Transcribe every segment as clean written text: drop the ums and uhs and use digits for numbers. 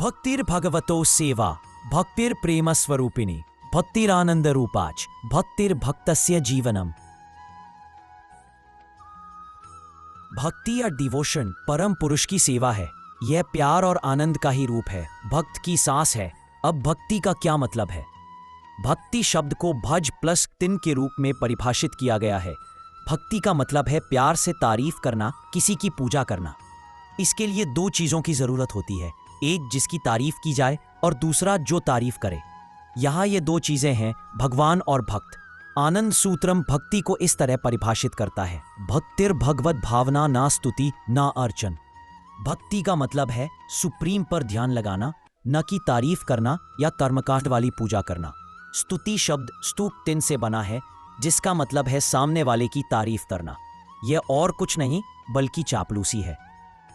भक्तिर्भगवतो सेवा भक्तिर्प्रेम स्वरूपिणी भक्तिरानंद रूपाच भक्तिर्भक्तस्य जीवनम। भक्ति या डिवोशन परम पुरुष की सेवा है। यह प्यार और आनंद का ही रूप है, भक्त की सांस है। अब भक्ति का क्या मतलब है? भक्ति शब्द को भज प्लस तिन के रूप में परिभाषित किया गया है। भक्ति का मतलब है प्यार से तारीफ करना, किसी की पूजा करना। इसके लिए दो चीजों की जरूरत होती है, एक जिसकी तारीफ की जाए और दूसरा जो तारीफ करे। यहाँ ये दो चीजें हैं, भगवान और भक्त। आनंद सूत्रम भक्ति को इस तरह परिभाषित करता है, भक्तिर भगवत भावना ना स्तुति ना अर्चन। भक्ति का मतलब है सुप्रीम पर ध्यान लगाना, न कि तारीफ करना या कर्मकांड वाली पूजा करना। स्तुति शब्द स्तुप तिन से बना है, जिसका मतलब है सामने वाले की तारीफ करना। यह और कुछ नहीं बल्कि चापलूसी है।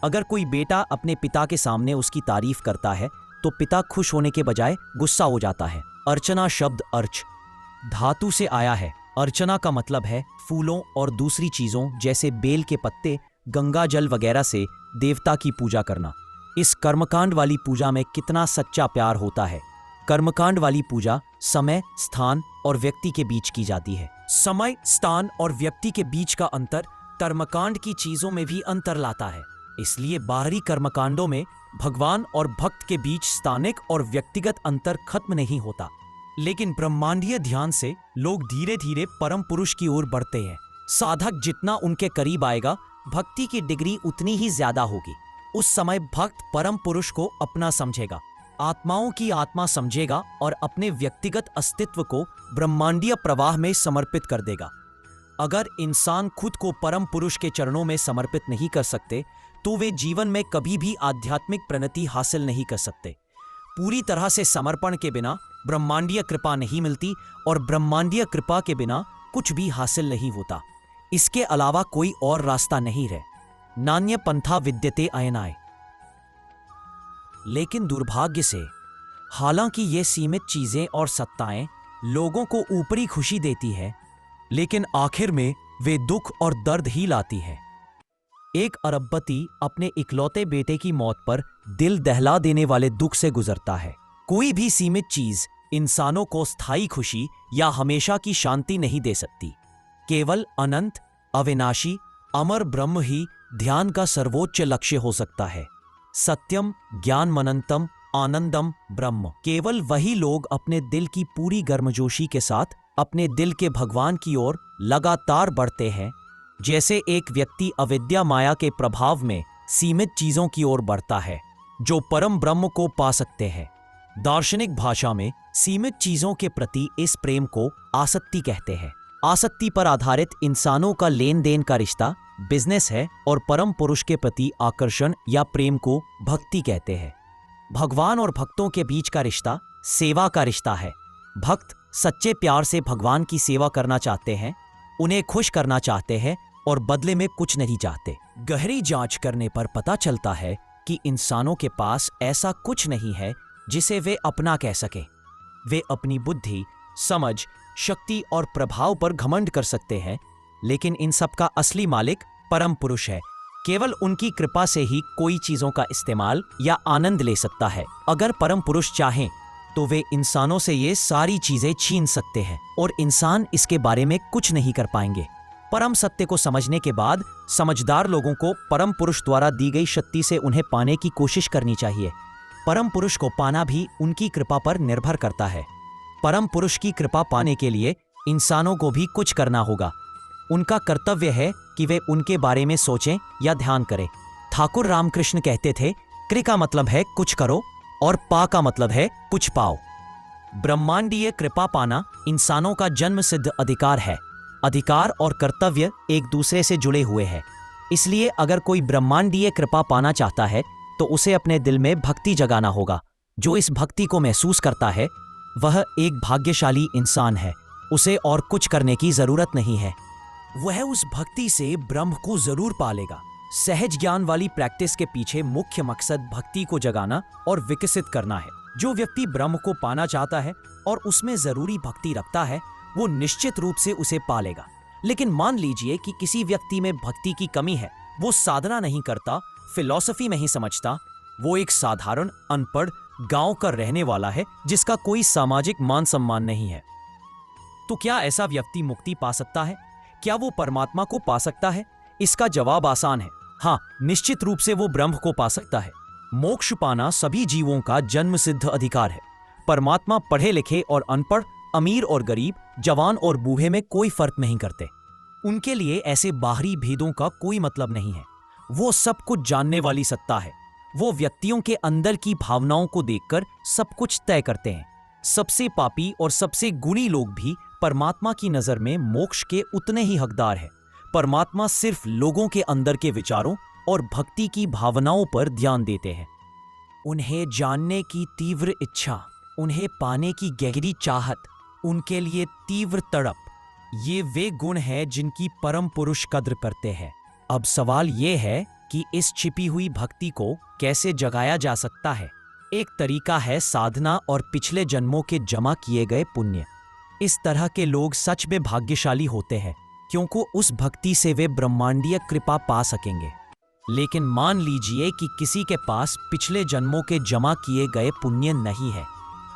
अगर कोई बेटा अपने पिता के सामने उसकी तारीफ करता है तो पिता खुश होने के बजाय गुस्सा हो जाता है। अर्चना शब्द अर्च धातु से आया है। अर्चना का मतलब है फूलों और दूसरी चीजों जैसे बेल के पत्ते, गंगा जल वगैरह से देवता की पूजा करना। इस कर्मकांड वाली पूजा में कितना सच्चा प्यार होता है। कर्मकांड वाली पूजा समय, स्थान और व्यक्ति के बीच की जाती है। समय, स्थान और व्यक्ति के बीच का अंतर कर्मकांड की चीजों में भी अंतर लाता है। इसलिए बाहरी कर्मकांडों में भगवान और भक्त के बीच स्थानिक और व्यक्तिगत अंतर खत्म नहीं होता, लेकिन ब्रह्मांडीय ध्यान से लोग धीरे धीरे परम पुरुष की ओर बढ़ते हैं। साधक जितना उनके करीब आएगा, भक्ति की डिग्री उतनी ही ज्यादा होगी। उस समय भक्त परम पुरुष को अपना समझेगा, आत्माओं की आत्मा समझेगा और अपने व्यक्तिगत अस्तित्व को ब्रह्मांडीय प्रवाह में समर्पित कर देगा। अगर इंसान खुद को परम पुरुष के चरणों में समर्पित नहीं कर सकते तो वे जीवन में कभी भी आध्यात्मिक प्रगति हासिल नहीं कर सकते। पूरी तरह से समर्पण के बिना ब्रह्मांडीय कृपा नहीं मिलती और ब्रह्मांडीय कृपा के बिना कुछ भी हासिल नहीं होता। इसके अलावा कोई और रास्ता नहीं रहे। नान्य पंथा विद्यते अयनाय। लेकिन दुर्भाग्य से हालांकि ये सीमित चीजें और सत्ताएं लोगों को ऊपरी खुशी देती है, लेकिन आखिर में वे दुख और दर्द ही लाती है। एक अरबपति अपने इकलौते बेटे की मौत पर दिल दहला देने वाले दुख से गुजरता है। कोई भी सीमित चीज इंसानों को स्थायी खुशी या हमेशा की शांति नहीं दे सकती। केवल अनंत, अविनाशी, अमर ब्रह्म ही ध्यान का सर्वोच्च लक्ष्य हो सकता है। सत्यम ज्ञानमनंतम आनंदम ब्रह्म। केवल वही लोग अपने दिल की पूरी गर्मजोशी के साथ अपने दिल के भगवान की ओर लगातार बढ़ते हैं, जैसे एक व्यक्ति अविद्या माया के प्रभाव में सीमित चीजों की ओर बढ़ता है, जो परम ब्रह्म को पा सकते हैं। दार्शनिक भाषा में सीमित चीजों के प्रति इस प्रेम को आसक्ति कहते हैं। आसक्ति पर आधारित इंसानों का लेन देन का रिश्ता बिजनेस है और परम पुरुष के प्रति आकर्षण या प्रेम को भक्ति कहते हैं। भगवान और भक्तों के बीच का रिश्ता सेवा का रिश्ता है। भक्त सच्चे प्यार से भगवान की सेवा करना चाहते हैं, उन्हें खुश करना चाहते हैं और बदले में कुछ नहीं चाहते। गहरी जांच करने पर पता चलता है कि इंसानों के पास ऐसा कुछ नहीं है जिसे वे अपना कह सकें। वे अपनी बुद्धि, समझ, शक्ति और प्रभाव पर घमंड कर सकते हैं, लेकिन इन सब का असली मालिक परम पुरुष है। केवल उनकी कृपा से ही कोई चीजों का इस्तेमाल या आनंद ले सकता है। अगर परम पुरुष चाहें तो वे इंसानों से ये सारी चीजें छीन सकते हैं और इंसान इसके बारे में कुछ नहीं कर पाएंगे। परम सत्य को समझने के बाद समझदार लोगों को परम पुरुष द्वारा दी गई शक्ति से उन्हें पाने की कोशिश करनी चाहिए। परम पुरुष को पाना भी उनकी कृपा पर निर्भर करता है। परम पुरुष की कृपा पाने के लिए इंसानों को भी कुछ करना होगा। उनका कर्तव्य है कि वे उनके बारे में सोचें या ध्यान करें। ठाकुर रामकृष्ण कहते थे, कृ का मतलब है कुछ करो और पा का मतलब है कुछ पाओ। ब्रह्मांडीय कृपा पाना इंसानों का जन्म सिद्ध अधिकार है। अधिकार और कर्तव्य एक दूसरे से जुड़े हुए हैं। इसलिए अगर कोई ब्रह्मांडीय कृपा पाना चाहता है तो उसे अपने दिल में भक्ति जगाना होगा। जो इस भक्ति को महसूस करता है वह एक भाग्यशाली इंसान है। उसे और कुछ करने की जरूरत नहीं है। वह उस भक्ति से ब्रह्म को जरूर पालेगा। सहज ज्ञान वाली प्रैक्टिस के पीछे मुख्य मकसद भक्ति को जगाना और विकसित करना है। जो व्यक्ति ब्रह्म को पाना चाहता है और उसमें जरूरी भक्ति रखता है, वो निश्चित रूप से उसे पालेगा। लेकिन मान लीजिए कि किसी व्यक्ति में भक्ति की कमी है, वो साधना नहीं करता, फिलॉसफी नहीं समझता, वो एक साधारण अनपढ़ गांव का रहने वाला है जिसका कोई सामाजिक मान सम्मान नहीं है। तो क्या ऐसा व्यक्ति मुक्ति पा सकता है? क्या वो परमात्मा को पा सकता है? इसका जवाब आसान है, हाँ, निश्चित रूप से वो ब्रह्म को पा सकता है। मोक्ष पाना सभी जीवों का जन्मसिद्ध अधिकार है। परमात्मा पढ़े लिखे और अनपढ़, अमीर और गरीब, जवान और बूढ़े में कोई फर्क नहीं करते। उनके लिए ऐसे बाहरी भेदों का कोई मतलब नहीं है। वो सब कुछ जानने वाली सत्ता है। वो व्यक्तियों के अंदर की भावनाओं को देखकर सब कुछ तय करते हैं। सबसे पापी और सबसे गुणी लोग भी परमात्मा की नजर में मोक्ष के उतने ही हकदार हैं। परमात्मा सिर्फ लोगों के अंदर के विचारों और भक्ति की भावनाओं पर ध्यान देते हैं। उन्हें जानने की तीव्र इच्छा, उन्हें पाने की गहरी चाहत, उनके लिए तीव्र तड़प, ये वे गुण हैं जिनकी परम पुरुष कद्र करते हैं। अब सवाल ये है कि इस छिपी हुई भक्ति को कैसे जगाया जा सकता है। एक तरीका है साधना और पिछले जन्मों के जमा किए गए पुण्य। इस तरह के लोग सच में भाग्यशाली होते हैं क्योंकि उस भक्ति से वे ब्रह्मांडीय कृपा पा सकेंगे। लेकिन मान लीजिए कि किसी के पास पिछले जन्मों के जमा किए गए पुण्य नहीं है,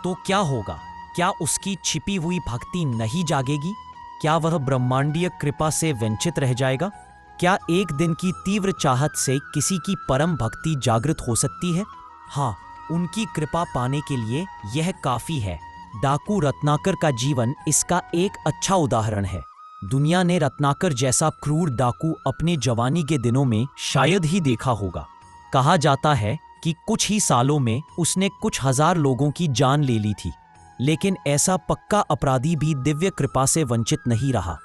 तो क्या होगा? क्या उसकी छिपी हुई भक्ति नहीं जागेगी? क्या वह ब्रह्मांडीय कृपा से वंचित रह जाएगा? क्या एक दिन की तीव्र चाहत से किसी की परम भक्ति जागृत हो सकती है? हाँ, उनकी कृपा पाने के लिए यह काफी है। डाकू रत्नाकर का जीवन इसका एक अच्छा उदाहरण है। दुनिया ने रत्नाकर जैसा क्रूर डाकू अपने जवानी के दिनों में शायद ही देखा होगा। कहा जाता है कि कुछ ही सालों में उसने कुछ हजार लोगों की जान ले ली थी। लेकिन ऐसा पक्का अपराधी भी दिव्य कृपा से वंचित नहीं रहा।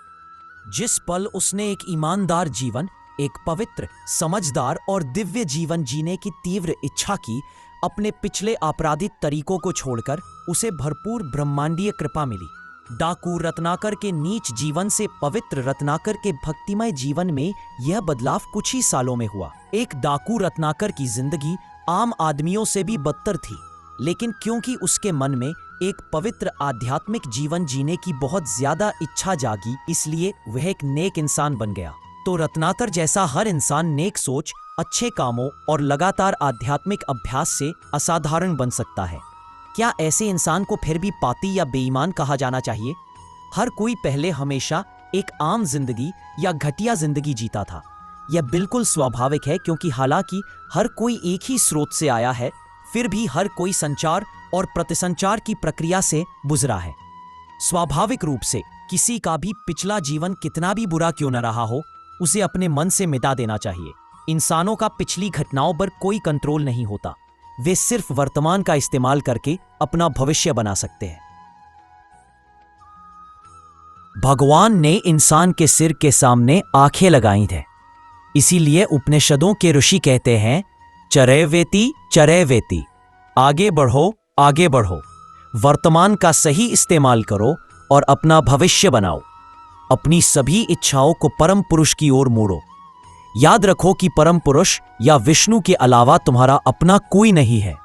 जिस पल उसने एक ईमानदार जीवन, एक पवित्र, समझदार और दिव्य जीवन जीने की तीव्र इच्छा की, अपने पिछले आपराधिक तरीकों को छोड़कर उसे भरपूर ब्रह्मांडीय कृपा मिली। डाकू रत्नाकर के नीच जीवन से पवित्र रत्नाकर के भक्तिमय जीवन में यह बदलाव कुछ ही सालों में हुआ। एक डाकू रत्नाकर की जिंदगी आम आदमियों से भी बदतर थी, लेकिन क्योंकि उसके मन में एक पवित्र आध्यात्मिक जीवन जीने की बहुत ज्यादा इच्छा जागी, इसलिए वह एक नेक इंसान बन गया। तो रत्नाकर जैसा हर इंसान नेक सोच, अच्छे कामों और लगातार आध्यात्मिक अभ्यास से असाधारण बन सकता है। क्या ऐसे इंसान को फिर भी पाती या बेईमान कहा जाना चाहिए? हर कोई पहले हमेशा एक आम जिंदगी या घटिया जिंदगी जीता था। यह बिल्कुल स्वाभाविक है क्योंकि हालांकि हर कोई एक ही स्रोत से आया है, फिर भी हर कोई संचार और प्रतिसंचार की प्रक्रिया से गुजरा है। स्वाभाविक रूप से किसी का भी पिछला जीवन कितना भी बुरा क्यों न रहा हो, उसे अपने मन से मिटा देना चाहिए। इंसानों का पिछली घटनाओं पर कोई कंट्रोल नहीं होता। वे सिर्फ वर्तमान का इस्तेमाल करके अपना भविष्य बना सकते हैं। भगवान ने इंसान के सिर के सामने आंखें लगाई हैं। इसीलिए उपनिषदों के ऋषि कहते हैं, चरैवेति चरैवेति, आगे बढ़ो आगे बढ़ो, वर्तमान का सही इस्तेमाल करो और अपना भविष्य बनाओ। अपनी सभी इच्छाओं को परम पुरुष की ओर मोड़ो। याद रखो कि परम पुरुष या विष्णु के अलावा तुम्हारा अपना कोई नहीं है।